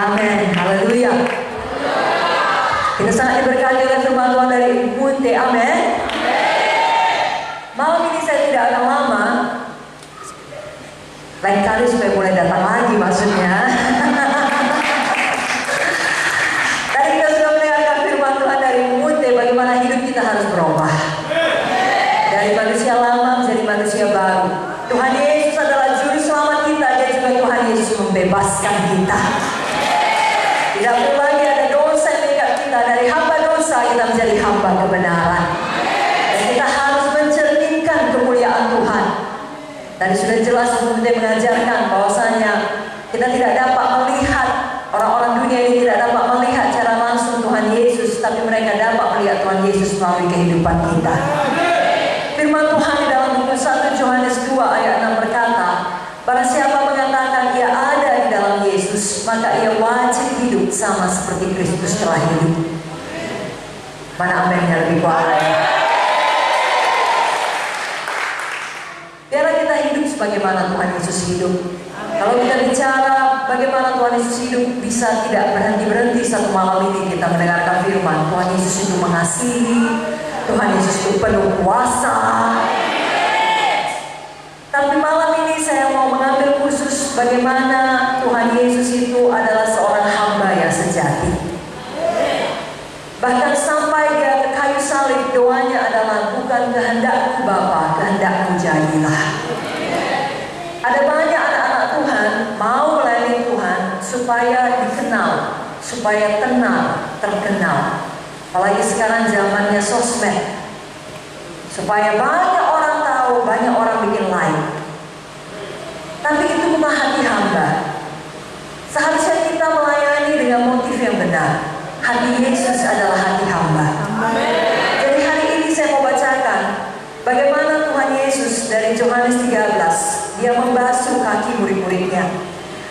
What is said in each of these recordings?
Amin. Haleluya. Kita sangat diberkati oleh firman Tuhan dari Ibu Munte. Amin. Malam ini saya tidak akan lama. Lain kali supaya boleh datang lagi maksudnya. Tadi kita sudah mendengarkan firman Tuhan dari Ibu Munte, bagaimana hidup kita harus berubah dari manusia lama menjadi manusia baru. Tuhan Yesus adalah juru selamat kita, dan juga Tuhan Yesus membebaskan kita. Tidak perlu lagi ada dosa yang mengikat kita. Dari hamba dosa kita menjadi hamba kebenaran. Dan kita harus mencerminkan kemuliaan Tuhan. Tadi sudah jelas Bunda mengajarkan bahwasanya kita tidak dapat melihat, orang-orang dunia ini tidak dapat melihat secara langsung Tuhan Yesus, tapi mereka dapat melihat Tuhan Yesus melalui kehidupan kita. Firman Tuhan di dalam buku 1 Yohanes 2 ayat 6 berkata, barang siapa mengatakan ia ada di dalam Yesus, maka ia wajib hidup sama seperti Kristus telah hidup. Mana amennya lebih kuat? Biarlah kita hidup sebagaimana Tuhan Yesus hidup. Kalau kita bicara bagaimana Tuhan Yesus hidup, bisa tidak berhenti-berhenti satu malam ini kita mendengarkan firman. Tuhan Yesus itu mengasihi, Tuhan Yesus itu penuh kuasa. Tapi malam ini saya mau mengambil khusus bagaimana Tuhan Yesus itu adalah seorang hamba yang sejati. Bahkan sampai dia ke kayu salib, doanya adalah bukan kehendakku Bapa, kehendakmu jadilah. Ada banyak anak-anak Tuhan mau melayani Tuhan supaya dikenal, supaya terkenal. Apalagi sekarang zamannya sosmed, supaya banyak orang tahu, banyak orang bikin like. Tapi itu bukan hati hamba. Seharusnya kita melayani dengan motif yang benar. Hati Yesus adalah hati hamba. Jadi hari ini saya mau bacakan bagaimana Tuhan Yesus dari Yohanes 13, dia membasuh kaki murid-muridnya.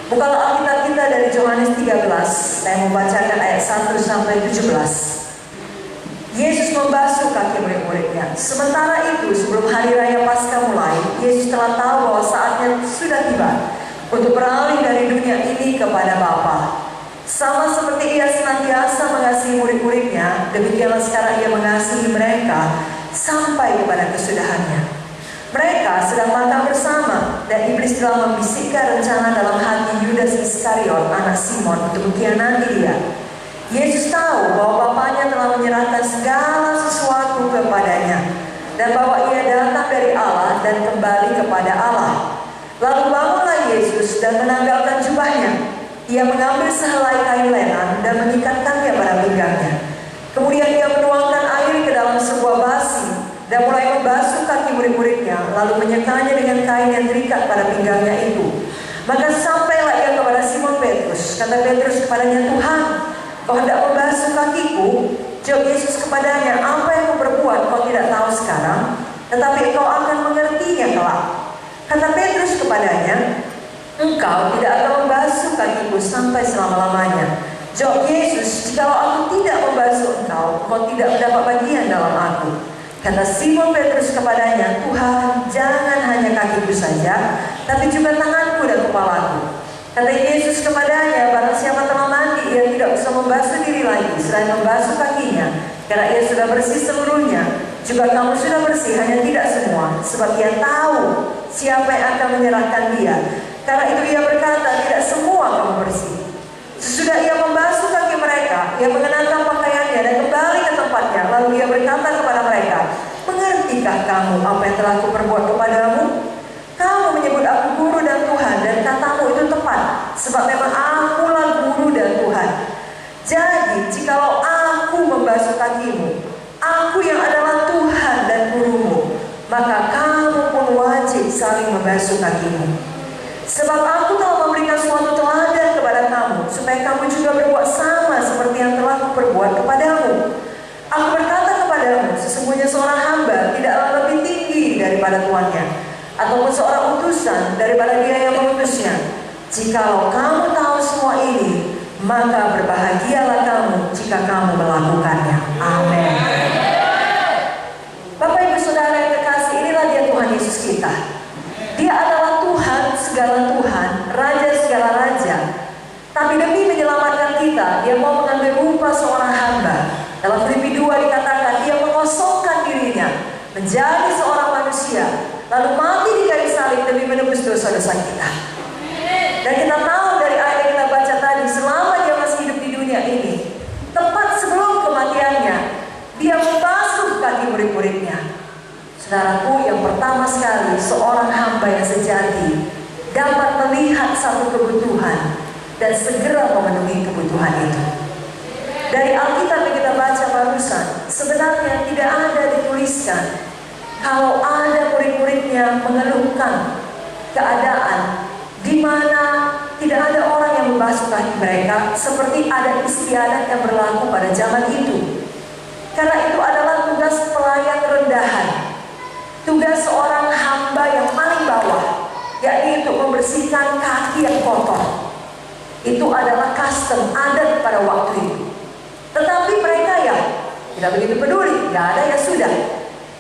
Bukalah Alkitab kita dari Yohanes 13, saya mau bacakan ayat 1 sampai 17. Yesus membasuh kaki murid-muridnya. Sementara itu, sebelum hari raya Paskah mulai, Yesus telah tahu bahwa saatnya sudah tiba untuk beralih dari dunia ini kepada Bapa. Sama seperti ia senantiasa mengasihi murid-muridnya, demikianlah sekarang ia mengasihi mereka sampai kepada kesudahannya. Mereka sedang makan bersama, dan iblis telah membisikkan rencana dalam hati Yudas Iskariot, anak Simon, untuk mengkhianati dia. Yesus tahu bahwa Bapanya telah menyerahkan segala sesuatu kepadanya, dan bahwa ia datang dari Allah dan kembali kepada Allah. Lalu bangunlah Yesus dan menanggalkan jubahnya. Ia mengambil sehelai kain lenan dan mengikatkannya pada pinggangnya. Kemudian ia menuangkan air ke dalam sebuah basi dan mulai membasuh kaki murid-muridnya, lalu menyekanya dengan kain yang terikat pada pinggangnya itu. Maka sampailah ia kepada Simon Petrus. Kata Petrus kepadanya, Tuhan, kau hendak membasuh kakiku? Jawab Yesus kepadanya, apa yang kau perbuat kau tidak tahu sekarang, tetapi kau akan mengertinya kelak. Kata Petrus kepadanya, engkau tidak akan membasuh kakiku sampai selama-lamanya. Jawab Yesus, jikalau aku tidak membasuh engkau, kau tidak mendapat bagian dalam aku. Kata Simon Petrus kepadanya, Tuhan, jangan hanya kakiku saja, tapi juga tanganku dan kepalaku. Kata Yesus kepadanya, barang siapa telah mandi, ia tidak bisa membasuh diri lagi selain membasuh kakinya, karena ia sudah bersih seluruhnya. Juga kamu sudah bersih, hanya tidak semua, sebab ia tahu siapa yang akan menyerahkan dia. Karena itu ia berkata, tidak semua kamu bersih. Sesudah ia membasuh kaki mereka, ia mengenakan pakaiannya dan kembali ke tempatnya. Lalu ia berkata kepada mereka, mengertikah kamu apa yang telah kuperbuat kepadamu? Kamu menyebut aku guru dan Tuhan, dan katamu itu tepat, sebab memang akulah guru dan Tuhan. Jadi jikalau aku membasuh kakimu, aku yang adalah Tuhan dan gurumu, maka kamu pun wajib saling membasuh kakimu. Sebab aku telah memberikan suatu teladan kepada kamu, supaya kamu juga berbuat sama seperti yang telah kuperbuat kepadamu. Aku berkata kepadamu, sesungguhnya seorang hamba tidaklah lebih tinggi daripada tuannya, ataupun seorang utusan daripada dia yang mengutusnya. Jikalau kamu tahu semua ini, maka berbahagialah kamu jika kamu melakukannya. Amin. Bapak Ibu Saudara yang terkasih, inilah dia Tuhan Yesus kita. Dia adalah Tuhan segala Tuhan, Raja segala Raja. Tapi demi menyelamatkan menjadi seorang manusia, lalu mati di kayu salib demi menebus dosa-dosa kita. Dan kita tahu dari ayat yang kita baca tadi, selama dia masih hidup di dunia ini, tepat sebelum kematiannya, dia membasuh kaki murid-muridnya. Saudaraku, yang pertama sekali, seorang hamba yang sejati dapat melihat satu kebutuhan dan segera memenuhi kebutuhan itu. Dari Alkitab yang kita baca barusan, sebenarnya tidak ada dituliskan kalau ada murid-muridnya mengeluhkan keadaan di mana tidak ada orang yang membasuh kaki mereka, seperti ada istiadat yang berlaku pada zaman itu. Karena itu adalah tugas pelayan rendahan, tugas seorang hamba yang paling bawah, yakni untuk membersihkan kaki yang kotor. Itu adalah custom, adat pada waktu itu. Tetapi mereka ya tidak begitu peduli, tidak ada ya sudah.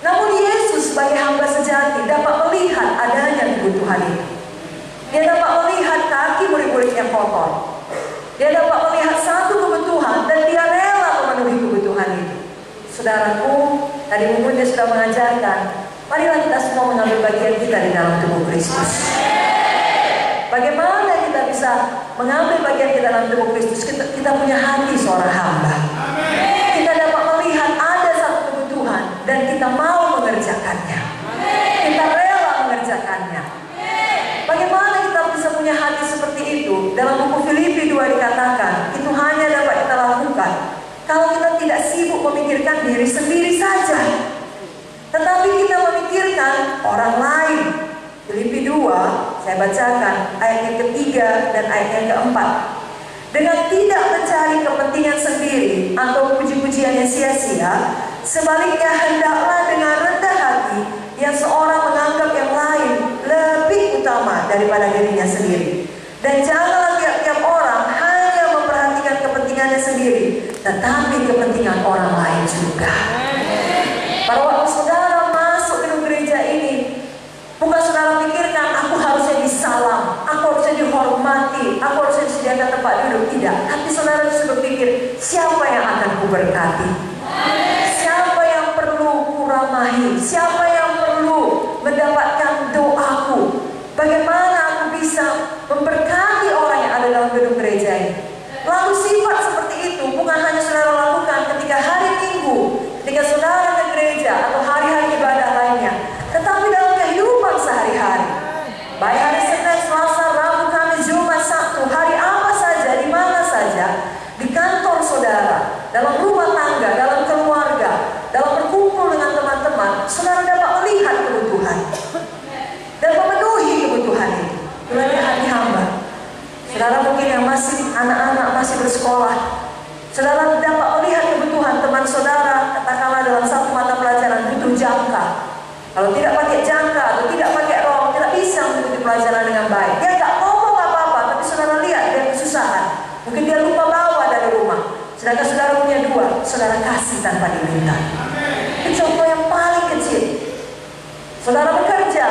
Namun Yesus sebagai hamba sejati dapat melihat adanya kebutuhan itu. Dia dapat melihat kaki murid-murid yang kotor. Dia dapat melihat satu kebutuhan dan dia rela memenuhi kebutuhan itu. Saudaraku, tadi mungkin dia sudah mengajarkan, marilah kita semua mengambil bagian kita di dalam tubuh Kristus. Bagaimana kita bisa mengambil bagian kita dalam tubuh Kristus? Kita punya hati seorang hamba. Kita dapat melihat ada satu kebutuhan dan kita mau mengerjakannya. Kita rela mengerjakannya. Bagaimana kita bisa punya hati seperti itu? Dalam buku Filipi 2 dikatakan, itu hanya dapat kita lakukan kalau kita tidak sibuk memikirkan diri sendiri saja, tetapi kita memikirkan orang lain. Filipi 2, saya bacakan ayat yang ketiga dan ayat yang keempat. Dengan tidak mencari kepentingan sendiri atau puji-pujian yang sia-sia, sebaliknya hendaklah dengan rendah hati yang seorang menganggap yang lain lebih utama daripada dirinya sendiri. Dan janganlah tiap-tiap orang hanya memperhatikan kepentingannya sendiri, tetapi kepentingan orang lain juga. Pada waktu saudara masuk ke gereja ini, bukan saudara pikirkan aku harusnya disalam, aku harusnya dihormati, aku harusnya disediakan tempat duduk. Tidak, tapi saudara justru berpikir, siapa yang akan kuberkati? Siapa yang perlu kuramahi? Siapa yang perlu mendapatkan doaku? Bagaimana aku bisa memberkati orang yang ada dalam gedung gereja ini? Lalu sifat seperti itu bukan hanya saudara lakukan ketika hari Minggu, ketika saudara ke gereja atau hari-hari ibadah lainnya, tetapi dalam kehidupan sehari-hari. Baik hari Senin, Selasa, Rabu, Kamis, Jumat, Sabtu, hari apa saja, di mana saja, di kantor saudara, dalam rumah tangga, dalam keluarga, dalam berkumpul dengan teman-teman, saudara dapat melihat kebutuhan dan memenuhi kebutuhan itu. Itulah hati hamba. Saudara mungkin yang masih anak-anak, masih bersekolah, saudara dapat melihat kebutuhan teman saudara, katakanlah dalam satu mata pelajaran butuh jangka. Kalau tidak pakai jangka atau tidak pakai rok, tidak bisa mengikuti pelajaran dengan baik. Dia nggak ngomong apa-apa, tapi saudara lihat dia kesusahan. Mungkin dia lupa bawa dari rumah. Sedangkan saudara punya dua, saudara kasih tanpa diminta. Itu contoh yang paling kecil. Saudara bekerja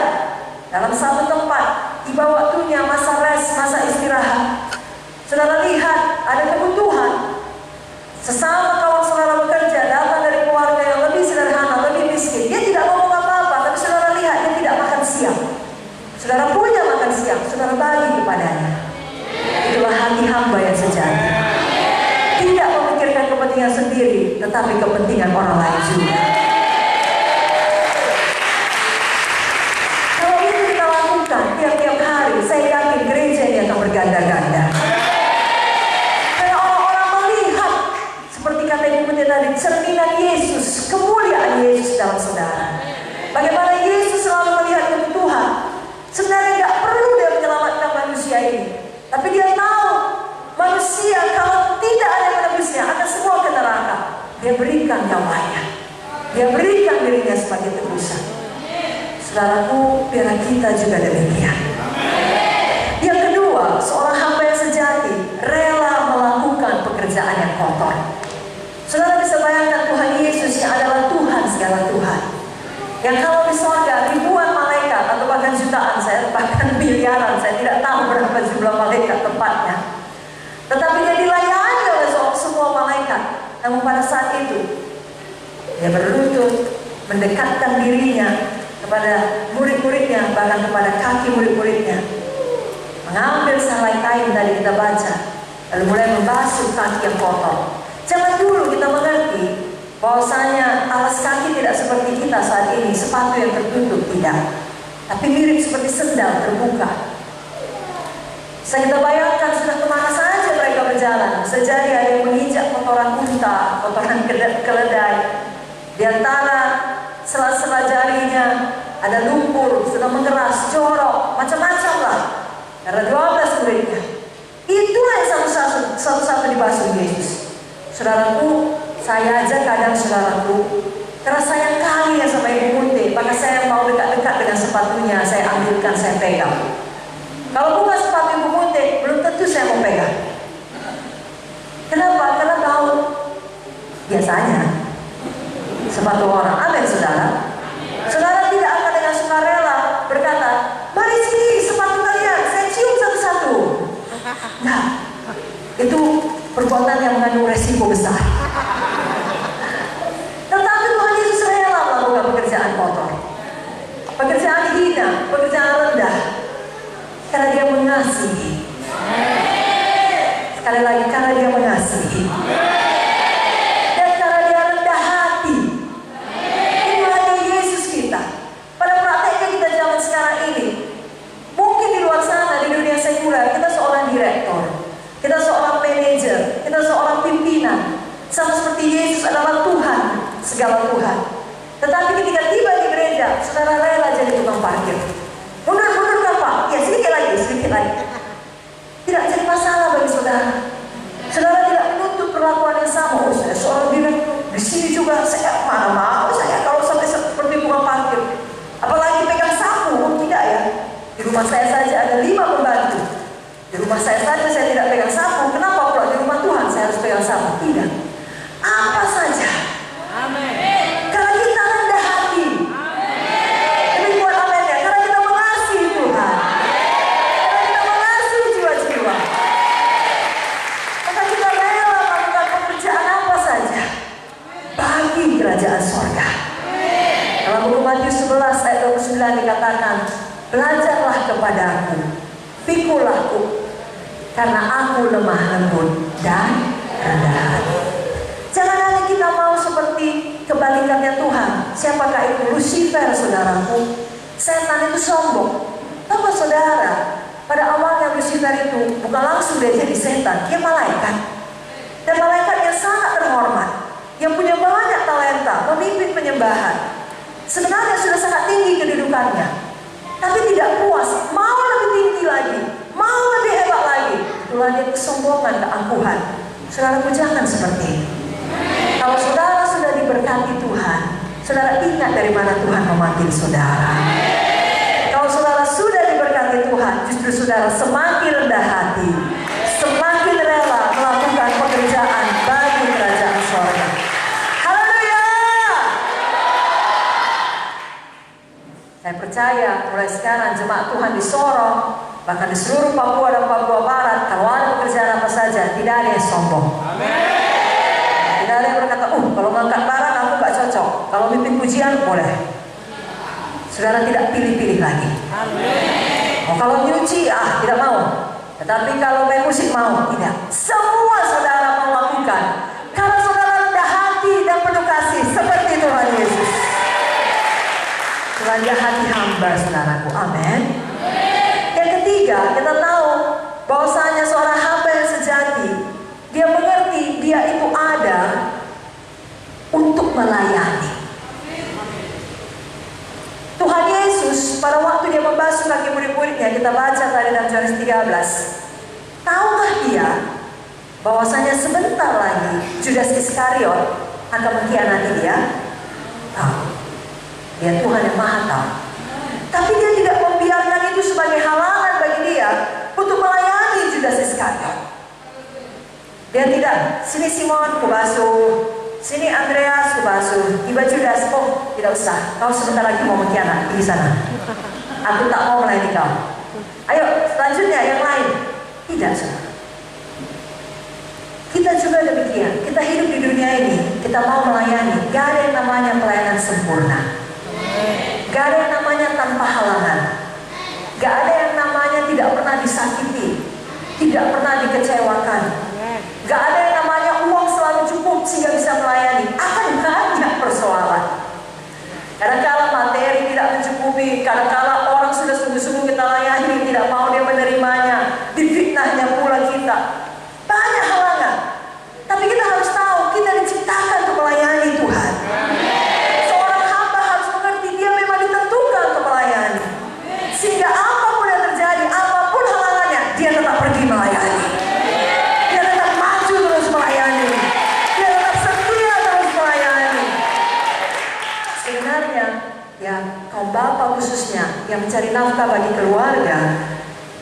dalam satu tempat, tiba waktunya masa rest, masa istirahat. Saudara lihat ada kebutuhan. Sesama kawan saudara bekerja datang dari keluarga yang lebih sederhana, lebih miskin. Dia tidak ngomong apa-apa, tapi saudara lihat dia tidak makan siang. Saudara punya makan siang, saudara bagi kepadanya. Itulah hati hamba yang sejati. Tidak memikirkan kepentingan sendiri, tetapi kepentingan orang lain juga. Kalau itu kita lakukan tiap-tiap hari, saya yakin gereja ini akan berganda-ganda. Seperti kata Ibu Pendeta tadi, cerminan Yesus, kemuliaan Yesus dalam saudara. Bagaimana Yesus selalu melihat kebutuhan. Sebenarnya tidak perlu dia menyelamatkan manusia ini, tapi dia tahu manusia kalau tidak ada yang menebusnya akan semua ke neraka. Dia berikan nyawanya, dia berikan dirinya sebagai tebusan. Saudaraku, biarlah kita juga demikian. Yang kedua, seorang hamba yang sejati rela melakukan pekerjaan yang kotor. Saudara bisa bayangkan Tuhan Yesus yang adalah Tuhan segala Tuhan, yang kalau di sorga ribuan malaikat atau bahkan jutaan, saya bahkan miliaran, saya tidak tahu berapa jumlah malaikat tepatnya, tetapi dia dilayani oleh semua malaikat. Namun pada saat itu dia berlutut, mendekatkan dirinya kepada murid-muridnya, bahkan kepada kaki murid-muridnya. Mengambil selai kain tadi kita baca, lalu mulai membasuh kaki yang kotor. Jangan dulu kita mengerti bahwasanya alas kaki tidak seperti kita saat ini, sepatu yang tertutup, tidak. Tapi mirip seperti sendal terbuka. Saya kita bayangkan sudah kemana saja mereka berjalan. Sejadi ada yang menginjak kotoran unta, kotoran keledai. Di antara sela-sela jarinya ada lumpur, sedang mengeras, jorok, macam-macam lah. Karena 12 muridnya. Itulah yang satu-satu dibasuh Yesus. Saudaraku, saya aja kadang saudaraku, karena sayang kali ya sama ibu Munte, maka saya mau dekat-dekat dengan sepatunya, saya ambilkan, saya pegang. Kalau bukan sepatu ibu Munte, belum tentu saya mau pegang. Kenapa? Karena bau. Biasanya sepatu orang. Amin, saudara. Saudara tidak akan dengan sukarela berkata, mari sini sepatu kalian, saya cium satu-satu. Nah, itu perbuatan yang mengandung resiko besar. Tetapi Tuhan Yesus rela melakukan pekerjaan kotor, pekerjaan hina, pekerjaan rendah, karena Dia mengasihi. Sekali lagi, karena Dia mengasihi. Dan karena Dia rendah hati. Itu hanya Yesus kita. Pada prakteknya kita zaman sekarang ini, mungkin di luar sana, di dunia sekuler, kita seorang direktur, kita seorang manajer, kita seorang pimpinan, sama seperti Yesus adalah Tuhan, segala Tuhan. Tetapi ketika tiba di gereja, saudara rela jadi tukang parkir. Mundur kan Pak? Ya sedikit lagi. Tidak jadi masalah bagi saudara. Saudara tidak menuntut perlakuan yang sama. Oh, saya seorang direktur, di sini juga saya mana mau saya kalau sampai seperti tukang parkir. Apalagi pegang sapu, tidak ya. Di rumah saya saja ada 5 pembantu. Di rumah saya saja saya tidak pegang sapu. Kenapa pula di rumah Tuhan saya harus pegang sapu? Tidak. Apa saja. Amin. Karena kita rendah hati. Amin. Demi buat amin ya. Karena kita mengasihi Tuhan. Karena kita mengasihi jiwa-jiwa. Maka kita rela melakukan pekerjaan apa saja bagi kerajaan sorga. Dalam buku Matius 11 ayat 29 dikatakan, belajarlah kepadaku, pikulah karena aku lemah lembut dan rendah hati. Jangan hanya kita mau seperti kebalikannya Tuhan. Siapakah itu? Lucifer, saudaraku. Setan itu sombong. Apa saudara? Pada awalnya Lucifer itu bukan langsung dia jadi setan, dia malaikat. Dan malaikat yang sangat terhormat, yang punya banyak talenta, memimpin penyembahan. Sebenarnya sudah sangat tinggi kedudukannya, tapi tidak puas, mau lebih tinggi lagi, mau lebih hebat lagi. Itulah dia kesombongan, keangkuhan. Saudaraku, jangan seperti ini. Kalau saudara sudah diberkati Tuhan, saudara ingat dari mana Tuhan memanggil saudara. Kalau saudara sudah diberkati Tuhan, justru saudara semakin rendah hati, semakin rela melakukan pekerjaan bagi kerajaan sorga. Haleluya! Saya percaya mulai sekarang jemaat Tuhan di Sorong, bahkan di seluruh Papua dan Papua Barat, kalau ada pekerjaan apa saja, tidak ada yang sombong. Amin. Tidak ada yang berkata, kalau ngangkat barang aku gak cocok, kalau mimpin pujian boleh. Saudara tidak pilih-pilih lagi. Amin. Kalau nyuci, tidak mau. Tetapi kalau main musik mau, tidak. Semua saudara mau lakukan, karena saudara rendah hati dan penuh kasih seperti Tuhan Yesus. Rendah hati hamba, saudaraku. Amin. Yang ketiga, kita tahu bahwasanya seorang hamba yang sejati, dia mengerti dia itu ada untuk melayani. Tuhan Yesus pada waktu dia membasuh kaki murid-muridnya, kita baca tadi dalam Yohanes 13. Tahukah dia bahwasanya sebentar lagi Judas Iskariot akan mengkhianati dia? Tahu. Dia Tuhan yang Maha tahu. Tapi dia tidak membiarkan itu sebagai halangan bagi dia untuk melayani Judas Iskariot. Dia tidak, sini Simon kubasuh, sini Andreas kubasuh, tiba Judas, tidak usah, kau sebentar lagi mau mengkhianat di sana. Aku tak mau melayani kau. Ayo selanjutnya yang lain. Tidak, saudara. Kita juga demikian. Kita hidup di dunia ini, kita mau melayani. Gak ada yang namanya pelayanan sempurna. sebenarnya ya kaum bapak khususnya yang mencari nafkah bagi keluarga,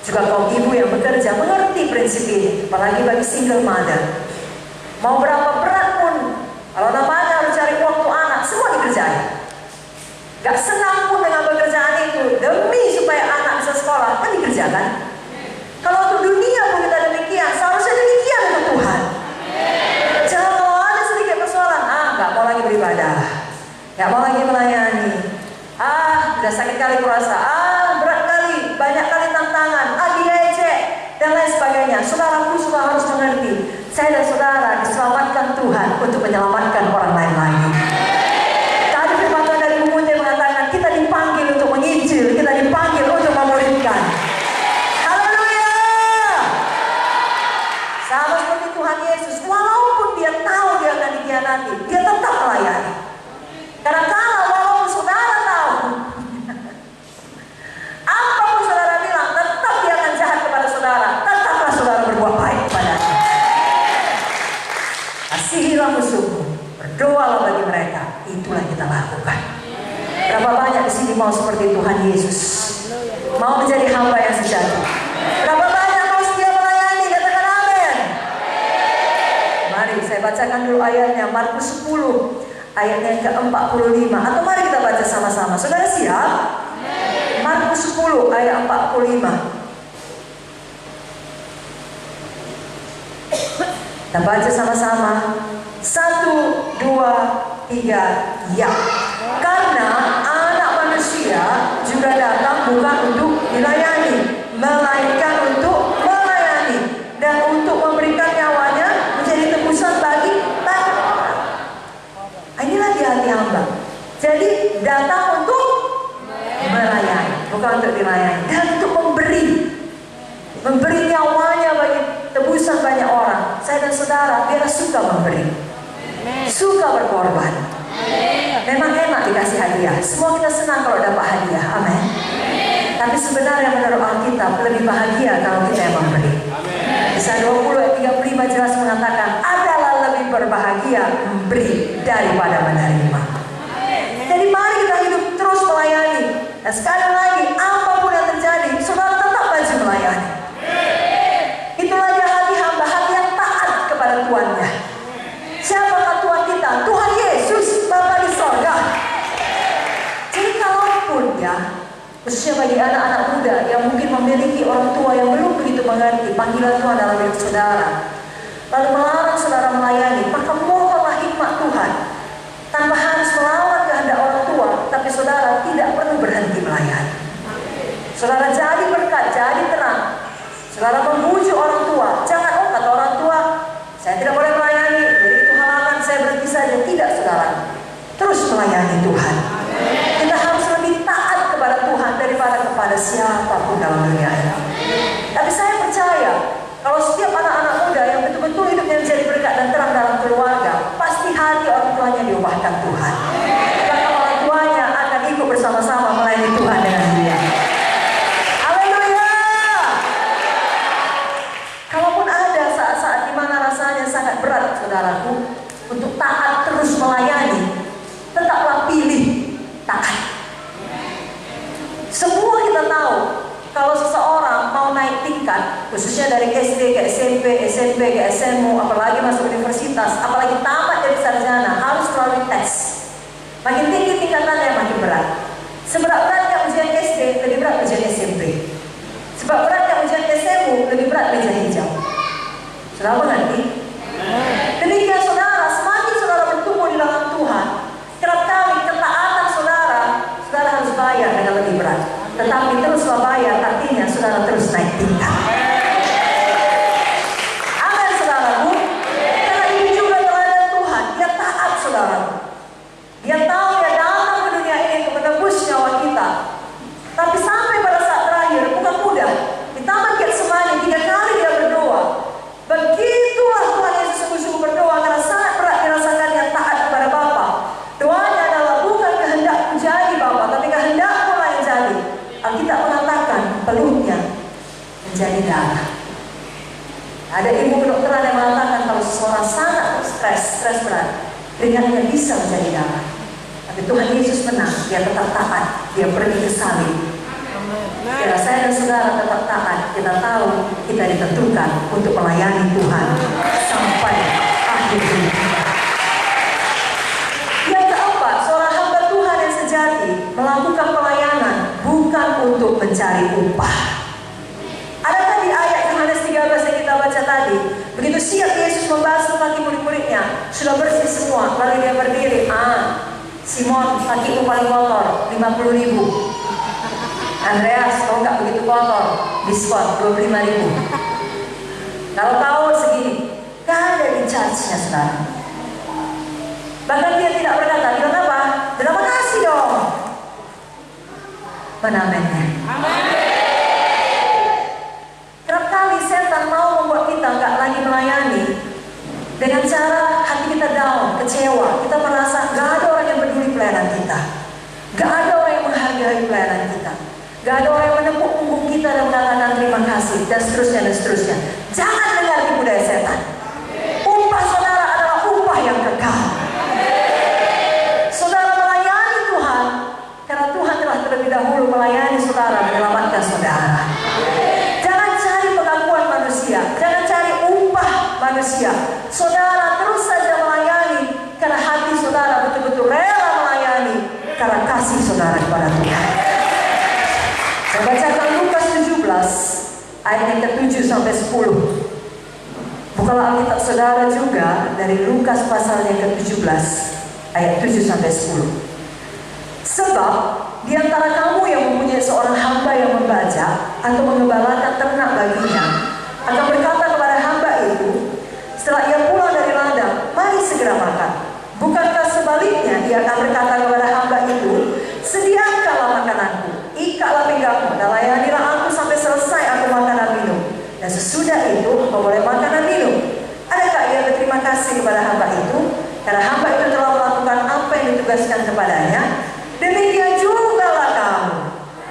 juga kaum ibu yang bekerja mengerti prinsip ini, apalagi bagi single mother. Mau berapa berat pun, kalau namanya harus cari uang untuk anak, semua dikerjain. Gak senang pun dengan pekerjaan itu, demi supaya anak bisa sekolah, kan dikerjakan. Kalau untuk dunia pun kita demikian, seharusnya demikian untuk Tuhan. Jangan kalau ada sedikit persoalan, gak mau lagi beribadah, gak mau lagi melayani, udah sakit kali kurasa, berat kali, banyak kali tantangan, diejek, dan lain sebagainya. Saudaraku sudah harus mengerti, saya dan saudara diselamatkan Tuhan untuk menyelamatkan orang lain lagi. Tadi firman Tuhan dari Mumunte mengatakan kita dipanggil untuk menginjil, kita dipanggil untuk memuridkan. Haleluya! Sama seperti Tuhan Yesus, walaupun dia tahu dia akan dikhianati, dia tetap melayani. Karena kalau walaupun saudara tahu apapun saudara bilang, tetap dia akan jahat kepada saudara, tetaplah saudara berbuat baik kepadanya. Kasihilah musuhmu, berdoalah bagi mereka, itulah kita lakukan. Berapa banyak di sini mau seperti Tuhan Yesus, mau menjadi hamba yang sejati? Berapa banyak mau setia melayani? Katakan amin. Mari saya bacakan dulu ayatnya, Markus 10 ayatnya yang ke-45, atau mari kita baca sama-sama. Saudara siap? Markus 10 ayat 45. Kita baca sama-sama. 1, 2, 3, ya. Karena anak manusia juga datang bukan untuk dilayani, melainkan untuk melayani dan untuk memberikan nyawanya menjadi tebusan bagi banyak orang. Inilah di hati hamba. Jadi datang untuk melayani, bukan untuk dilayani, dan untuk memberi nyawanya bagi tebusan banyak orang. Saya dan saudara biarlah suka memberi, suka berkorban. Memang enak dikasih hadiah, semua kita senang kalau dapat hadiah, amin. Tapi sebenarnya menurut Alkitab lebih bahagia kalau kita yang memberi. Kisah 20 ayat 35 jelas mengatakan, adalah lebih berbahagia memberi daripada menerima. Jadi mari kita hidup terus melayani. Dan sekali lagi, apapun yang terjadi, saudara tetap maju melayani. Itulah dia hati hamba, hati yang taat kepada Tuannya. Siapakah Tuhan kita? Tuhan Yesus, Bapa di sorga. Jadi kalaupun ya, khususnya bagi anak-anak muda yang mungkin memiliki orang tua yang belum begitu mengerti panggilan Tuhan dalam hidup saudara, lalu melarang saudara melayani, maka mohonlah hikmat Tuhan. Tanpa harus melawan kehendak orang tua, tapi saudara tidak perlu berhenti melayani. Saudara jadi berkat, jadi terang. Saudara memuji orang tua, jangan kata orang tua, saya tidak boleh melayani, jadi itu halangan, saya berhenti saja. Tidak saudara, terus melayani Tuhan. Kita harus lebih taat kepada Tuhan daripada kepada siapapun dalam dunia ini. Tapi saya percaya, kalau setiap anak-anak muda yang betul-betul hidupnya menjadi berkat dan terang dalam keluarga, pasti hati orang tuanya diubahkan Tuhan. Maka orang tuanya akan ikut bersama-sama melayani Tuhan dengan dia. Haleluya! Kalaupun ada saat-saat di mana rasanya sangat berat, saudaraku, untuk taat terus melayani, tetaplah pilih taat. Semua kita tahu, kalau seseorang mau naik tingkat, khususnya dari SD ke SMP, SMP ke SMU, apalagi masuk universitas, apalagi tamat dari sarjana, harus melalui tes. Makin tinggi tingkatannya makin berat. Seberat beratnya ujian SD, lebih berat ujian SMP. Sebab beratnya ujian SMU, lebih berat meja hijau. Saudara mengerti? Demikian saudara, semakin saudara bertumbuh di dalam Tuhan, kerap kali ketaatan saudara harus bayar dengan lebih berat. Tetapi teruslah bayar, artinya saudara terus naik tingkat. Amin saudaraku. Karena ini juga teladan Tuhan. Dia taat saudaraku. Dia tahu dia datang ke dunia ini untuk menebus nyawa kita. Tapi sampai pada saat terakhir bukan mudah. Di Taman Getsemani 3 kali dia berdoa. Begitulah Tuhan Yesus sungguh-sungguh berdoa karena sangat berat dirasakan yang taat kepada Bapa. Doanya adalah bukan kehendakku jadi Bapa, tapi kehendakmu lah yang jadi. Alkitab mengatakan peluknya menjadi darah. Ada ilmu kedokteran yang mengatakan kalau seseorang sangat stres berat, ringannya bisa menjadi darah. Tuhan Yesus menang, dia tetap taat, dia pergi ke salib. Bila saya dan saudara tetap taat, kita tahu kita ditentukan untuk melayani Tuhan sampai akhir hidup. Yang keempat, seorang hamba Tuhan yang sejati melakukan pelayanan bukan untuk mencari upah. Adakah di ayat Yohanes 13 yang kita baca tadi, begitu siap Yesus membasuh kaki murid-muridnya, sudah bersih semua, lalu dia berdiri, Simon, kakimu paling kotor, 50.000. Andreas, kalau nggak begitu kotor, diskon 25.000. Kalau tahu segini, nggak ada di charge-nya, saudara. Bahkan dia tidak berkata, bilang apa? Terima kasih dong. Mana amennya? Kerap kali setan mau membuat kita nggak lagi melayani dengan cara hati kita down, kecewa. Kita merasa nggak ada orang yang peduli pelayanan kita, nggak ada orang yang menghargai pelayanan kita, nggak ada orang yang menepuk punggung kita dan mengatakan terima kasih, dan seterusnya dan seterusnya. Jangan dengar tipu daya setan. Upah saudara adalah upah yang kekal. Saudara melayani Tuhan karena Tuhan telah terlebih dahulu melayani saudara, menyelamatkan saudara. Jangan cari pengakuan manusia, jangan cari upah manusia. Saudara terus saja melayani karena hati saudara betul-betul rela melayani karena kasih saudara kepada Tuhan. Saya bacakan Lukas 17 ayat yang ke-7 sampai 10. Bukalah Alkitab saudara juga dari Lukas pasal yang ke-17 ayat 7 sampai 10. Sebab di antara kamu yang mempunyai seorang hamba yang membaca atau mengembalakan ternak baginya akan berkata kepada hamba itu setelah ia pulang dari ladang, mari segera makan. Bukankah sebaliknya dia akan berkata kepada hamba itu, sediakanlah makananku, ikatlah pinggangmu, dan layanilah aku sampai selesai aku makan dan minum. Dan sesudah itu engkau boleh makan dan minum. Adakah ia berterima kasih kepada hamba itu karena hamba itu telah melakukan apa yang ditugaskan kepadanya? Demikian jugalah kamu.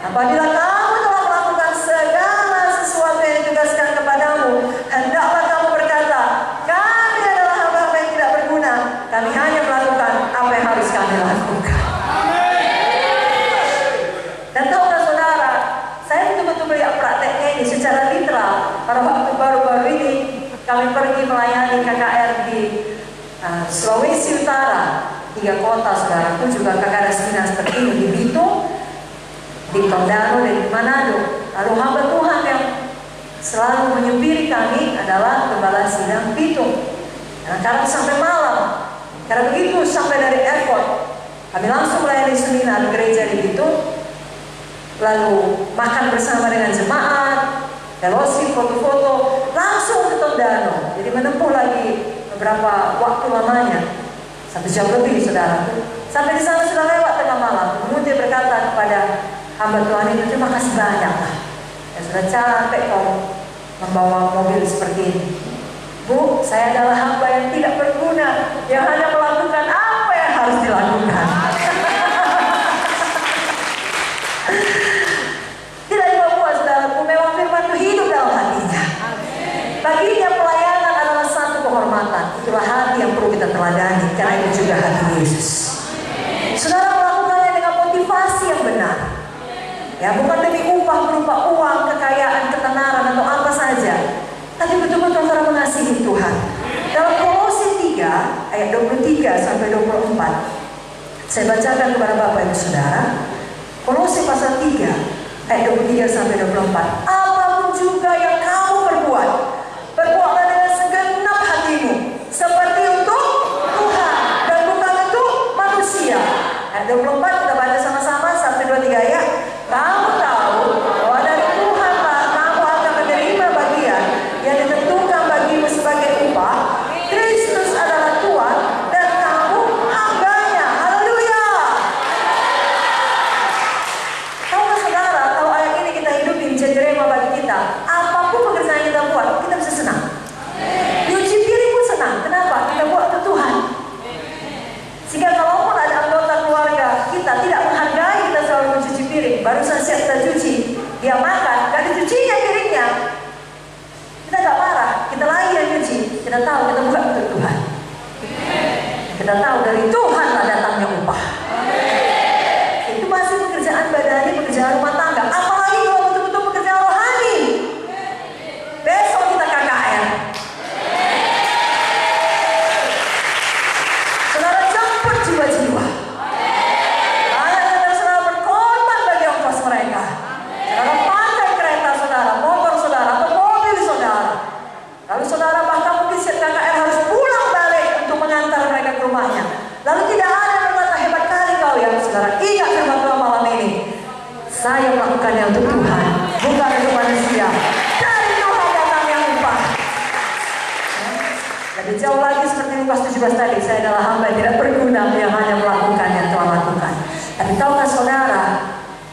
Apabila kamu telah melakukan segala sesuatu yang ditugaskan kepadamu, hendaklah kamu berkata, kami adalah hamba-hamba yang tidak berguna. Kami hanya melakukan apa yang harus kami lakukan. Dan tahukah saudara, saya betul-betul melihat prakteknya ini secara literal. Pada waktu baru-baru ini kami pergi melayani KKR di Sulawesi Utara, 3 kota saudara, itu juga KKR Dinas seperti ini, di Bitung, di Tondano, dan di Manado. Lalu hamba Tuhan yang selalu menyupiri kami adalah Gembala Sidang Bitung. Karena sampai malam, karena begitu sampai dari airport, kami langsung melayani seminar gereja di Bitung, lalu makan bersama dengan jemaat, fellowship, foto-foto, langsung ke Tondano. Jadi menempuh lagi beberapa waktu lamanya, 1 jam lebih saudara. Sampai di sana sudah lewat tengah malam. Kemudian dia berkata kepada hamba Tuhan itu, terima kasih banyak lah. Ya sudah capek kau membawa mobil seperti ini. Bu, saya adalah hamba yang tidak berguna, yang hanya melakukan apa yang harus dilakukan. Tidak dibawa saudaraku, memang firman itu hidup dalam hatinya. Baginya pelayanan adalah satu kehormatan. Itulah hati yang perlu kita teladani, karena itu juga hati Yesus. Saudara melakukannya dengan motivasi yang benar. Ya, bukan demi upah berupa uang, kekayaan, ketenaran atau apa saja, tapi betul-betul karena mengasihi Tuhan. Dalam Kolose 3 ayat 23 sampai 24, saya bacakan kepada Bapak Ibu Saudara. Kolose pasal 3 ayat 23 sampai 24. Apapun juga yang kamu perbuat, perbuatlah dengan segenap hatimu, seperti untuk Tuhan dan bukan untuk manusia. Ayat 24 kita baca sama-sama, 1, 2, 3 ya. Kamu tahu bahwa dari Tuhanlah kamu akan menerima bagian yang ditentukan bagimu sebagai upah. Kristus adalah Tuhan dan kamu hambanya. Haleluya. Tahukah saudara, kalau ayat ini kita hidupin jadi rema bagi kita, apapun pekerjaan yang kita buat, kita bisa senang. Nyuci piring pun senang. Kenapa? Kita buat untuk Tuhan. Sehingga kalaupun ada anggota keluarga kita tidak menghargai kita selalu mencuci piring, barusan siap kita cuci, dia makan, gak dicucinya piringnya, kita gak marah, kita lagi yang cuci. Kita tahu kita bukan untuk Tuhan. Kita tahu dari Tuhan lah datangnya upah. saudara ingat firman Tuhan malam ini. Saya melakukannya untuk Tuhan, bukan untuk manusia. Dari Tuhan datangnya upah. Lebih jauh lagi seperti Lukas 17 tadi, saya adalah hamba yang tidak berguna, yang hanya melakukan yang telah lakukan. Tapi tahukah saudara,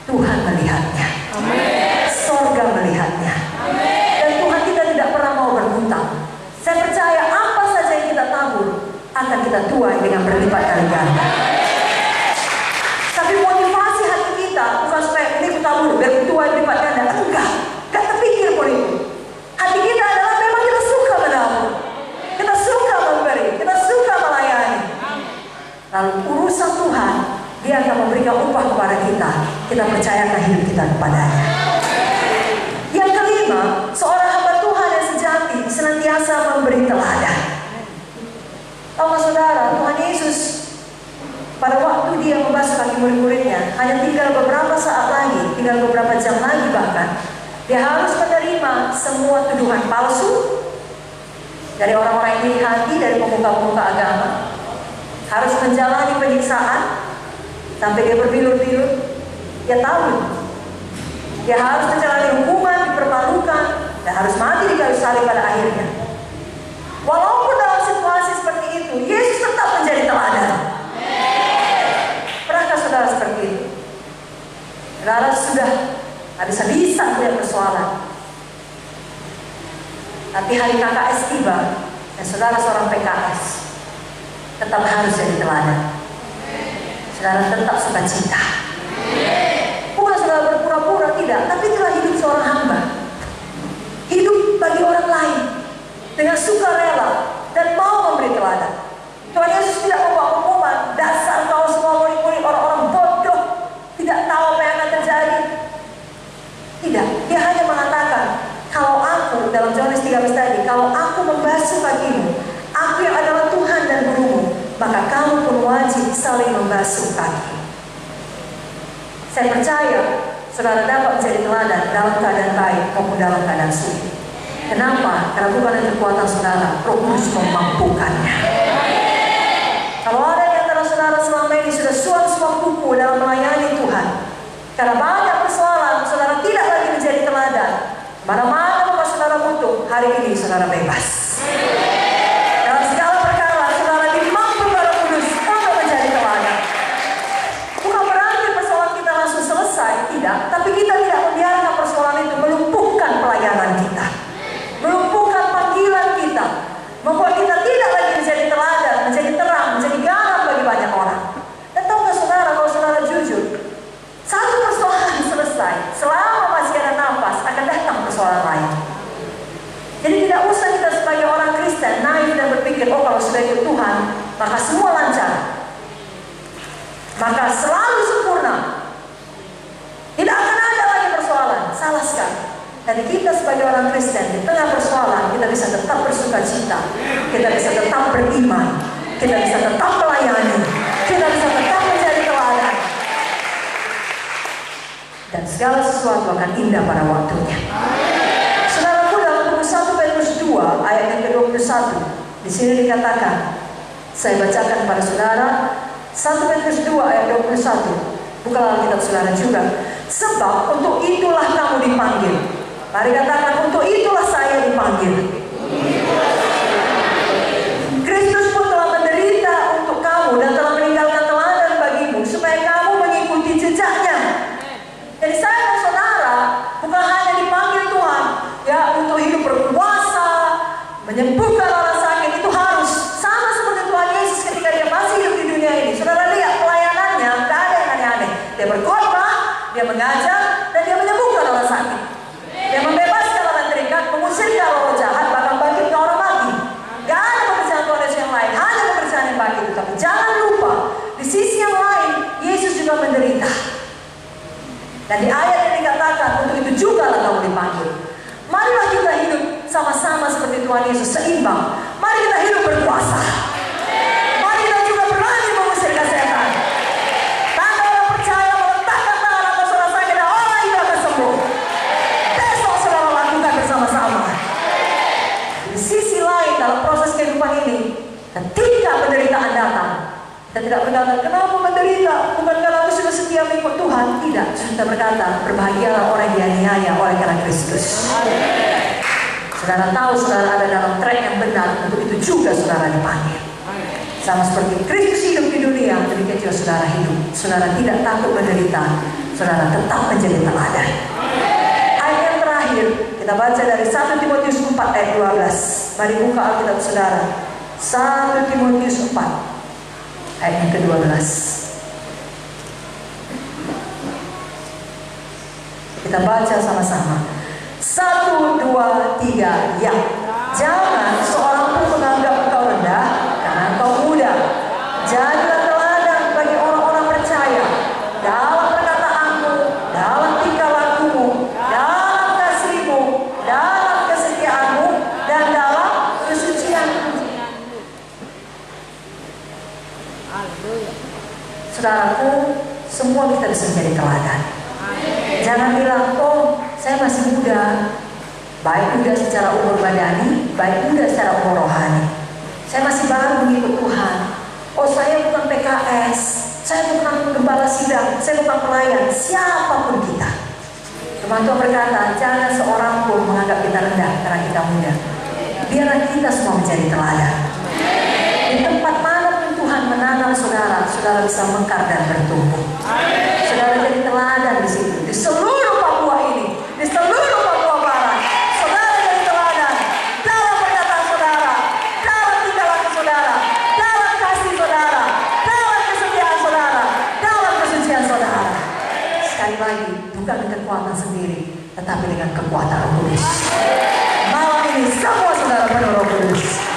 Tuhan melihatnya. Amin. Sorga melihatnya. Amin. Dan Tuhan kita tidak pernah mau berhutang. Saya percaya apa saja yang kita tabur akan kita tuai dengan berlipat kali ganda. Tapi motivasi hati kita bukan supaya ini kita tabur biar tuai berlipat ganda. Enggak terpikir pun itu. Hati kita adalah memang kita suka menabur, kita suka memberi, kita suka melayani. Lalu urusan Tuhan, Dia akan memberikan upah kepada kita. Kita percayakan hidup kita kepadanya. Yang kelima, seorang hamba Tuhan yang sejati senantiasa memberi teladan. Tahukah saudara, Tuhan Yesus pada waktu Dia membasuh kaki murid-muridnya, hanya tinggal beberapa saat lagi, tinggal beberapa jam lagi bahkan, Dia harus menerima semua tuduhan palsu dari orang-orang yang iri hati, dari pemuka-pemuka agama. Harus menjalani penyiksaan sampai Dia berbilur-bilur. Dia tahu Dia harus menjalani hukuman, dipermalukan, dan harus mati di kayu salib pada akhirnya. Walaupun dalam situasi seperti itu, Yesus tetap menjadi teladan. Pernahkah saudara seperti itu? Saudara sudah habis-habisan punya persoalan, tapi hari KKS tiba, dan saudara seorang PKS tetap harus jadi teladan. Saudara tetap sukacita. Bukan saudara berpura-pura, tidak, tapi itulah hidup seorang hamba. Hidup bagi orang lain dengan sukarela dan mau memberi teladan. Tuhan Yesus tidak membawa pengumuman, dasar kau semua murid-murid orang-orang bodoh, tidak tahu apa yang akan terjadi. Tidak, Dia hanya mengatakan, kalau aku, dalam Yohanes 13 tadi, kalau aku membasuh kakimu, aku yang adalah Tuhan dan gurumu, maka kamu pun wajib saling membasuh kaki. Saya percaya saudara dapat menjadi teladan dalam keadaan baik maupun dalam keadaan sulit. Kenapa? Karena bukan dari kekuatan saudara, Roh Kudus memampukannya. Kalau ada di antara saudara selama ini sudah suam-suam kuku dalam melayani Tuhan, karena banyak persoalan, saudara tidak lagi menjadi teladan. Mana-mana apa saudara butuh, hari ini saudara bebas. Dalam segala perkara, saudara dimampu Roh Kudus untuk menjadi teladan. Bukan berarti persoalan kita langsung selesai, tidak. Tapi kita tidak membiarkan persoalan itu melumpuhkan pelayanan kita, melumpuhkan panggilan kita, membuat kita tidak lagi menjadi teladan, menjadi terang, menjadi garam bagi banyak orang. Dan tahukah saudara, kalau saudara jujur, satu persoalan selesai, selama masih ada nafas akan datang persoalan lain. Jadi tidak usah kita sebagai orang Kristen naif dan berpikir, oh kalau sudah ikut Tuhan maka semua lancar, maka selalu sempurna, tidak akan ada lagi persoalan. Salah sekali. Dan kita sebagai orang Kristen di tengah persoalan kita bisa tetap bersukacita, kita bisa tetap beriman, kita bisa tetap melayani, kita bisa tetap menjadi teladan, dan segala sesuatu akan indah pada waktunya. Saudaraku, dalam buku 1 Petrus 2 ayat yang ke-21 di sini dikatakan, saya bacakan kepada saudara 1 Petrus 2 ayat 21. Bukalah Alkitab saudara juga. Sebab untuk itulah kamu dipanggil. Mari katakan, untuk itulah saya dipanggil. Kristus pun telah menderita untuk kamu dan telah meninggalkan teladan bagimu supaya kamu mengikuti jejaknya. Jadi saya dan saudara bukan hanya dipanggil Tuhan ya untuk hidup berkuasa, menyembuhkan orang sakit, itu harus sama seperti Tuhan Yesus ketika Dia masih hidup di dunia ini. Saudara lihat pelayanannya, tidak ada yang aneh-aneh. Dia berkhotbah, Dia mengajar, dan Dia menyembuhkan orang sakit. Dia membebaskan orang terikat, mengusirkan roh jahat, bahkan bangkitkan orang mati. Gak ada pekerjaan Tuhan Yesus yang lain, hanya pekerjaan yang bagi itu. Tapi jangan lupa, di sisi yang lain Yesus juga menderita. Dan di ayat yang dikatakan, untuk itu juga lah kamu dipanggil. Marilah kita hidup sama-sama seperti Tuhan Yesus, seimbang. Mari kita hidup berkuasa. Mari kita juga berani mengusirkan setan. Tanda orang percaya meletakkan tangan atas orang sakit dan orang itu akan sembuh. Besok saudara lakukan bersama-sama. Di sisi lain dalam proses kehidupan ini, ketika penderitaan datang, kita tidak berkata, kenapa menderita? Bukan karena aku sudah Tuhan? Tidak. Kita berkata, berbahagialah orang yang dianiaya oleh karena Kristus. Saudara tahu saudara ada dalam track yang benar, untuk itu juga saudara dipanggil. Sama seperti Kristus hidup di dunia, demikian juga saudara hidup. Saudara tidak takut menderita, saudara tetap menjadi teladan. Ayat yang terakhir kita baca dari 1 Timotius 4 ayat 12. Mari buka Alkitab saudara. 1 Timotius 4 ayat yang ke-12. Kita baca sama-sama. 1, 2, 3, ya. Jangan seorang pun menganggap engkau rendah karena engkau muda. Jadilah teladan bagi orang-orang percaya dalam perkataanmu, dalam tingkah lakumu, dalam kasihmu, dalam kesetiaanmu, dan dalam kesucianmu. Saudaraku, semua kita bisa menjadi teladan. Jangan bilang, oh saya masih muda. Baik muda secara umur badani, baik muda secara umur rohani. Saya masih baru mengikut Tuhan. Oh saya bukan PKS, saya bukan gembala sidang, saya bukan pelayan. Siapapun kita, firman Tuhan berkata, jangan seorang pun menganggap kita rendah karena kita muda. Biarlah kita semua menjadi teladan. Di tempat manapun Tuhan menanam saudara, saudara bisa mekar dan bertumbuh. Saudara jadi teladan di situ, di seluruh Papua ini, di seluruh Papua Barat. Saudara jadi teladan dalam perkataan saudara, dalam tingkah laku saudara, dalam kasih saudara, dalam kesetiaan saudara, dalam kesucian saudara. Sekali lagi, bukan dengan kekuatan sendiri, tetapi dengan kekuatan Roh Kudus. Malam ini semua saudara penuh Roh Kudus.